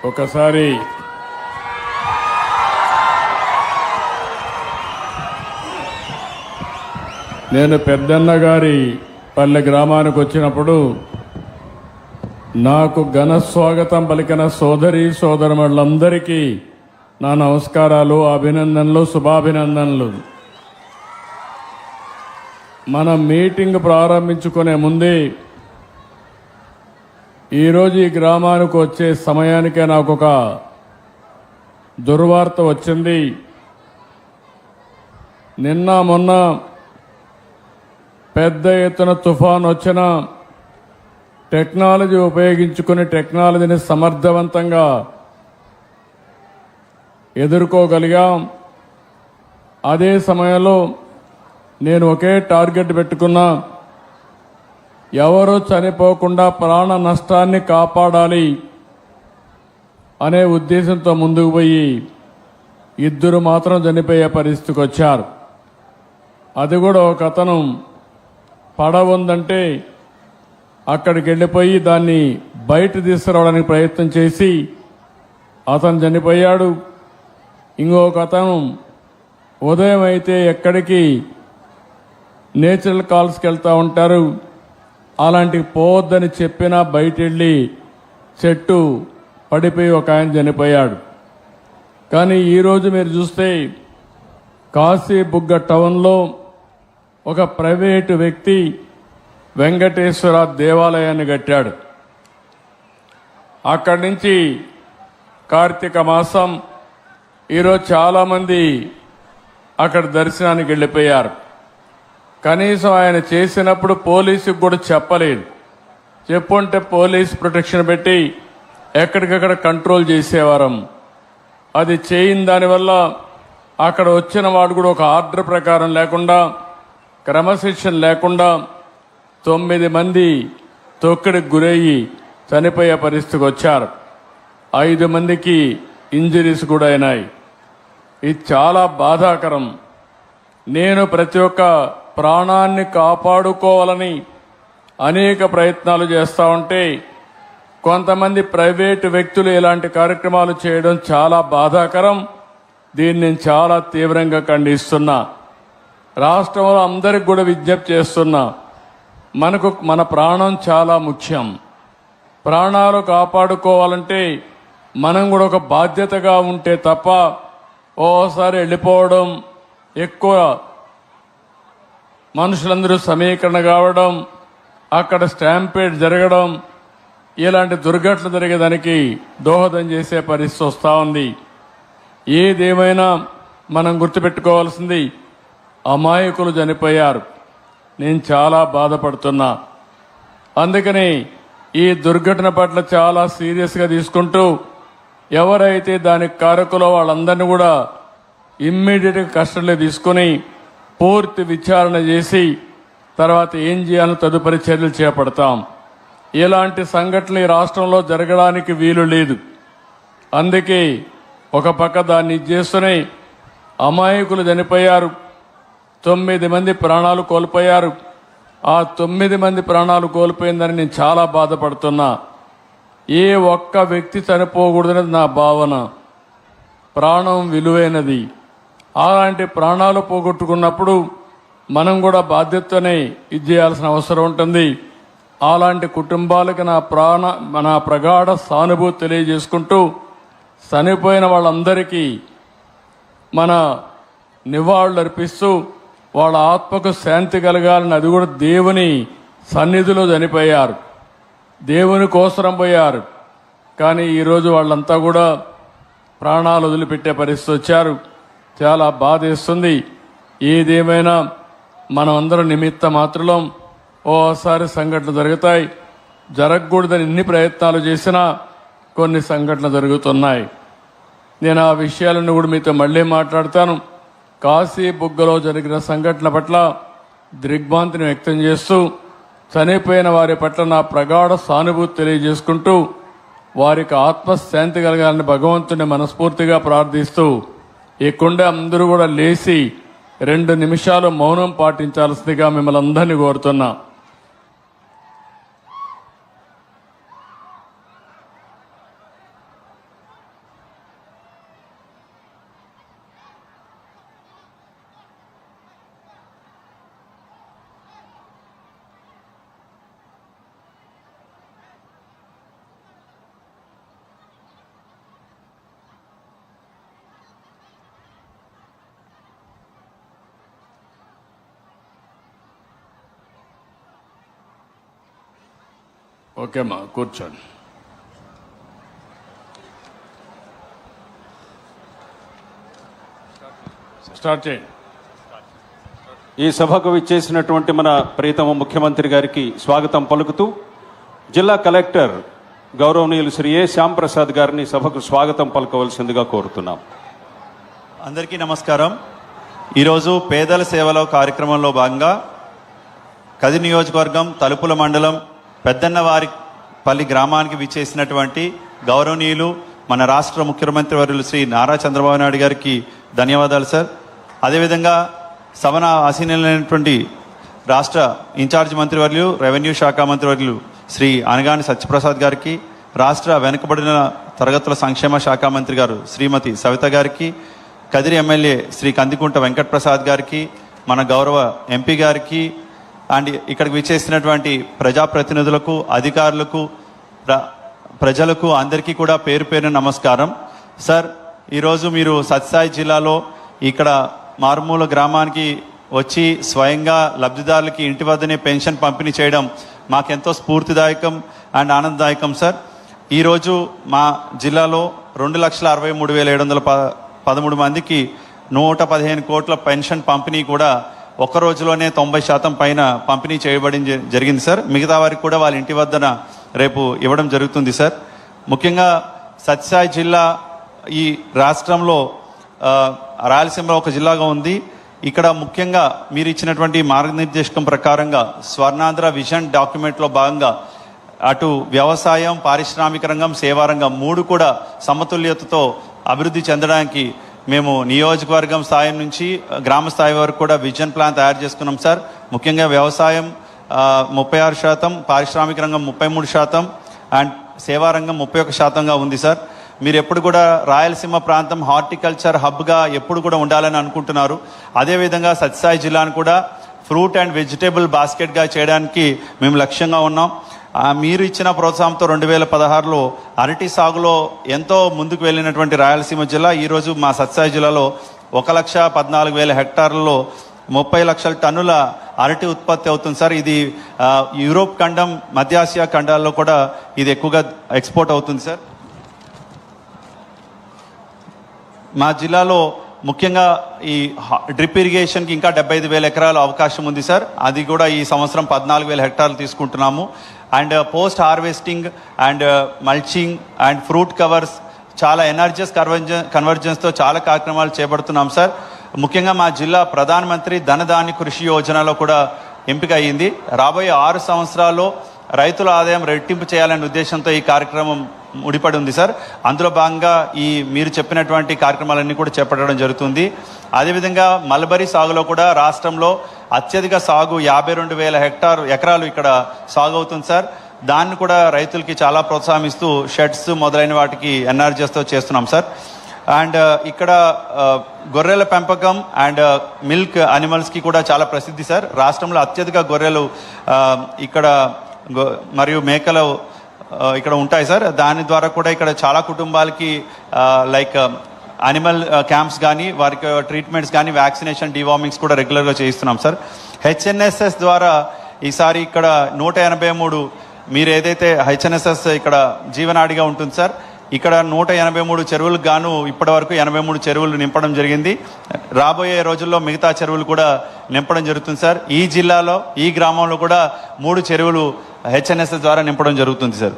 ఒకసారి నేను పెద్దన్న గారి పల్లె గ్రామానికి వచ్చినప్పుడు నాకు ఘన స్వాగతం పలికిన సోదరి సోదరులందరికీ నా నమస్కారాలు, అభినందనలు, శుభాభినందనలు. మనం మీటింగ్ ప్రారంభించుకునే ముందే ఈరోజు ఈ గ్రామానికి వచ్చే సమయానికే నాకు ఒక దుర్వార్త వచ్చింది. నిన్న మొన్న పెద్ద ఎత్తున తుఫాన్ వచ్చిన టెక్నాలజీ ఉపయోగించుకుని టెక్నాలజీని సమర్థవంతంగా ఎదుర్కోగలిగాం. అదే సమయంలో నేను ఒకే టార్గెట్ పెట్టుకున్నా, ఎవరూ చనిపోకుండా ప్రాణ నష్టాన్ని కాపాడాలి అనే ఉద్దేశంతో ముందుకు పోయి ఇద్దరు మాత్రం చనిపోయే పరిస్థితికి వచ్చారు. అది కూడా ఒక అతను పడవ ఉందంటే అక్కడికి వెళ్ళిపోయి దాన్ని బయట తీసుకురావడానికి ప్రయత్నం చేసి అతను చనిపోయాడు. ఇంకొక అతను ఉదయం అయితే ఎక్కడికి నేచురల్ కాల్స్కి వెళ్తూ ఉంటారు, అలాంటి పోవద్దని చెప్పినా బయట వెళ్ళి చెట్టు పడిపోయి ఒక ఆయన చనిపోయాడు. కానీ ఈరోజు మీరు చూస్తే కాశీబుగ్గ టౌన్లో ఒక ప్రైవేటు వ్యక్తి వెంకటేశ్వర దేవాలయాన్ని కట్టాడు. అక్కడి నుంచి కార్తీక మాసం ఈరోజు చాలామంది అక్కడ దర్శనానికి వెళ్ళిపోయారు. కనీసం ఆయన చేసినప్పుడు పోలీసుకు కూడా చెప్పలేదు. చెప్పుంటే పోలీస్ ప్రొటెక్షన్ పెట్టి ఎక్కడికక్కడ కంట్రోల్ చేసేవారం. అది చేయని దానివల్ల అక్కడ వచ్చిన వాడు కూడా ఒక ఆర్డర్ ప్రకారం లేకుండా, క్రమశిక్షణ లేకుండా 9 మంది తొక్కిడికి గురయ్యి చనిపోయే పరిస్థితికి వచ్చారు. 5 మందికి ఇంజరీస్ కూడా అయినాయి. ఇది చాలా బాధాకరం. నేను ప్రతి ఒక్క ప్రాణాన్ని కాపాడుకోవాలని అనేక ప్రయత్నాలు చేస్తూ ఉంటే కొంతమంది ప్రైవేటు వ్యక్తులు ఇలాంటి కార్యక్రమాలు చేయడం చాలా బాధాకరం. దీన్ని నేను చాలా తీవ్రంగా ఖండిస్తున్నా. రాష్ట్రంలో అందరికి కూడా విజ్ఞప్తి చేస్తున్నా, మన ప్రాణం చాలా ముఖ్యం. ప్రాణాలు కాపాడుకోవాలంటే మనం కూడా ఒక బాధ్యతగా ఉంటే తప్ప ఓసారి వెళ్ళిపోవడం, ఎక్కువ మనుషులందరూ సమీకరణ కావడం, అక్కడ స్టాంపేడ్ జరగడం, ఇలాంటి దుర్ఘటనలు జరిగేదానికి దోహదం చేసే పరిస్థితి వస్తూ ఉంది. ఏదేమైనా మనం గుర్తుపెట్టుకోవాల్సింది, అమాయకులు చనిపోయారు. నేను చాలా బాధపడుతున్నా. అందుకని ఈ దుర్ఘటన పట్ల చాలా సీరియస్గా తీసుకుంటూ ఎవరైతే దానికి కారకులో వాళ్ళందరినీ కూడా ఇమ్మీడియట్గా కస్టడీలో తీసుకుని పూర్తి విచారణ చేసి తర్వాత ఏం చేయాలో తదుపరి చర్యలు చేపడతాం. ఇలాంటి సంఘటనలు ఈ రాష్ట్రంలో జరగడానికి వీలు లేదు. అందుకే ఒక పక్క దాన్ని చేస్తూనే అమాయకులు చనిపోయారు. 9 మంది ప్రాణాలు కోల్పోయారు. ఆ 9 మంది ప్రాణాలు కోల్పోయిందని నేను చాలా బాధపడుతున్నా. ఏ ఒక్క వ్యక్తి చనిపోకూడదనేది నా భావన. ప్రాణం విలువైనది. అలాంటి ప్రాణాలు పోగొట్టుకున్నప్పుడు మనం కూడా బాధ్యతనే ఇది చేయాల్సిన అవసరం ఉంటుంది. అలాంటి కుటుంబాలకు నా ప్రగాఢ సానుభూతి తెలియజేసుకుంటూ చనిపోయిన వాళ్ళందరికీ మన నివాళులు అర్పిస్తూ వాళ్ళ ఆత్మకు శాంతి కలగాలని, అది కూడా దేవుని సన్నిధిలో చనిపోయారు, దేవుని కోసరం పోయారు. కానీ ఈరోజు వాళ్ళంతా కూడా ప్రాణాలు వదిలిపెట్టే పరిస్థితి వచ్చారు. చాలా బాధేస్తుంది. ఏదేమైనా మనం అందరం నిమిత్త మాత్రం. ఓసారి సంఘటనలు జరుగుతాయి. జరగకూడదని ఎన్ని ప్రయత్నాలు చేసినా కొన్ని సంఘటనలు జరుగుతున్నాయి. నేను ఆ విషయాలను కూడా మీతో మళ్ళీ మాట్లాడతాను. కాశీబుగ్గలో జరిగిన సంఘటన పట్ల దిగ్భ్రాంతిని వ్యక్తం చేస్తూ చనిపోయిన వారి పట్ల నా ప్రగాఢ సానుభూతి తెలియజేసుకుంటూ వారికి ఆత్మశాంతి కలగాలని భగవంతుని మనస్ఫూర్తిగా ప్రార్థిస్తూ ఇక్కడే అందరూ కూడా లేచి 2 నిమిషాలు మౌనం పాటించాల్సిందిగా మిమ్మల్ని అందరినీ కోరుతున్నా. ఓకే అమ్మా, కూర్చోండి. స్టార్ట్ చేయండి. ఈ సభకు విచ్చేసినటువంటి మన ప్రియతమ ముఖ్యమంత్రి గారికి స్వాగతం పలుకుతూ జిల్లా కలెక్టర్ గౌరవనీయులు శ్రీ ఏ శ్యాంప్రసాద్ గారిని సభకు స్వాగతం పలకవలసిందిగా కోరుతున్నాం. అందరికీ నమస్కారం. ఈరోజు పేదల సేవలో కార్యక్రమంలో భాగంగా కది నియోజకవర్గం తలుపుల మండలం పెద్దన్నవారిపల్లి గ్రామానికి విచ్చేసినటువంటి గౌరవనీయులు మన రాష్ట్ర ముఖ్యమంత్రి వర్యులు శ్రీ నారా చంద్రబాబు నాయుడు గారికి ధన్యవాదాలు సార్. అదేవిధంగా సభన ఆసీనులైనటువంటి రాష్ట్ర ఇన్ఛార్జ్ మంత్రివర్యులు రెవెన్యూ శాఖ మంత్రివర్యులు శ్రీ అనగాని సత్యప్రసాద్ గారికి, రాష్ట్ర వెనుకబడిన తరగతుల సంక్షేమ శాఖ మంత్రి గారు శ్రీమతి సవిత గారికి, కదిరి ఎమ్మెల్యే శ్రీ కందికుంట వెంకటప్రసాద్ గారికి, మన గౌరవ ఎంపీ గారికి అండ్ ఇక్కడికి విచ్చేసినటువంటి ప్రజాప్రతినిధులకు, అధికారులకు, ప్రజలకు అందరికీ కూడా పేరు పేరున నమస్కారం. సార్, ఈరోజు మీరు సత్యసాయి జిల్లాలో ఇక్కడ మారుమూల గ్రామానికి వచ్చి స్వయంగా లబ్ధిదారులకి ఇంటి వద్దనే పెన్షన్ పంపిణీ చేయడం మాకెంతో స్ఫూర్తిదాయకం అండ్ ఆనందదాయకం సార్. ఈరోజు మా జిల్లాలో 2,63,713 మందికి 115 కోట్ల పెన్షన్ పంపిణీ కూడా ఒక్క రోజులోనే 90% పైన పంపిణీ చేయబడి జరిగింది సార్. మిగతా వారికి కూడా వాళ్ళ ఇంటి వద్దన రేపు ఇవ్వడం జరుగుతుంది సార్. ముఖ్యంగా సత్యసాయి జిల్లా ఈ రాష్ట్రంలో రాయలసీమలో ఒక జిల్లాగా ఉంది. ఇక్కడ ముఖ్యంగా మీరు ఇచ్చినటువంటి మార్గనిర్దేశకం ప్రకారంగా స్వర్ణాంధ్ర విజన్ డాక్యుమెంట్లో భాగంగా అటు వ్యవసాయం, పారిశ్రామిక రంగం, సేవారంగం 3 కూడా సమతుల్యతతో అభివృద్ధి చెందడానికి మేము నియోజకవర్గం స్థాయి నుంచి గ్రామ స్థాయి వరకు కూడా విజన్ ప్లాన్ తయారు చేసుకున్నాం సార్. ముఖ్యంగా వ్యవసాయం 36%, పారిశ్రామిక రంగం 33% అండ్ సేవారంగం 31%గా ఉంది సార్. మీరు ఎప్పుడు కూడా రాయలసీమ ప్రాంతం హార్టికల్చర్ హబ్గా ఎప్పుడు కూడా ఉండాలని అనుకుంటున్నారు. అదేవిధంగా సత్యసాయి జిల్లాను కూడా ఫ్రూట్ అండ్ వెజిటేబుల్ బాస్కెట్గా చేయడానికి మేము లక్ష్యంగా ఉన్నాం. మీరు ఇచ్చిన ప్రోత్సాహంతో 2016లో అరటి సాగులో ఎంతో ముందుకు వెళ్ళినటువంటి రాయలసీమ జిల్లా ఈరోజు మా సత్యసాయి జిల్లాలో 1,14,000 హెక్టార్లలో 30 లక్షల టన్నుల అరటి ఉత్పత్తి అవుతుంది సార్. ఇది యూరోప్ ఖండం, మధ్య ఆసియా ఖండాల్లో కూడా ఇది ఎక్కువగా ఎక్స్పోర్ట్ అవుతుంది సార్. మా జిల్లాలో ముఖ్యంగా ఈ డ్రిప్ ఇరిగేషన్కి ఇంకా 75,000 ఎకరాలు అవకాశం ఉంది సార్. అది కూడా ఈ సంవత్సరం 14,000 హెక్టార్లు తీసుకుంటున్నాము. And post harvesting and mulching and fruit covers చాలా ఎనర్జీస్ కన్వర్జెన్స్తో చాలా కార్యక్రమాలు చేపడుతున్నాం సార్. ముఖ్యంగా మా జిల్లా ప్రధానమంత్రి ధనధాన్య కృషి యోజనలో కూడా ఎంపిక అయ్యింది. రాబోయే 6 సంవత్సరాల్లో రైతుల ఆదాయం రెట్టింపు చేయాలనే ఉద్దేశంతో ఈ కార్యక్రమం ముడిపడి ఉంది సార్. అందులో భాగంగా ఈ మీరు చెప్పినటువంటి కార్యక్రమాలన్నీ కూడా చేపట్టడం జరుగుతుంది. అదేవిధంగా మల్బరీ సాగులో కూడా రాష్ట్రంలో అత్యధిక సాగు 52,000 ఎకరాలు ఇక్కడ సాగు అవుతుంది సార్. దాన్ని కూడా రైతులకి చాలా ప్రోత్సాహిస్తూ షెడ్స్ మొదలైన వాటికి ఎన్ఆర్జీఎస్తో చేస్తున్నాం సార్. అండ్ ఇక్కడ గొర్రెల పెంపకం అండ్ మిల్క్ అనిమల్స్కి కూడా చాలా ప్రసిద్ధి సార్. రాష్ట్రంలో అత్యధిక గొర్రెలు ఇక్కడ మరియు మేకలు ఇక్కడ ఉంటాయి సార్. దాని ద్వారా కూడా ఇక్కడ చాలా కుటుంబాలకి లైక్ అనిమల్ క్యాంప్స్ కానీ, వారికి ట్రీట్మెంట్స్ కానీ, వ్యాక్సినేషన్, డివార్మింగ్స్ కూడా రెగ్యులర్గా చేయిస్తున్నాం సార్. హెచ్ఎన్ఎస్ఎస్ ద్వారా ఈసారి ఇక్కడ 183 మీరు ఏదైతే హెచ్ఎన్ఎస్ఎస్ ఇక్కడ జీవనాడిగా ఉంటుంది సార్, ఇక్కడ 183 చెరువులకు గాను ఇప్పటి వరకు 83 చెరువులు నింపడం జరిగింది. రాబోయే రోజుల్లో మిగతా చెరువులు కూడా నింపడం జరుగుతుంది సార్. ఈ జిల్లాలో ఈ గ్రామంలో కూడా 3 చెరువులు హెచ్ఎన్ఎస్ఎస్ ద్వారా నింపడం జరుగుతుంది సార్.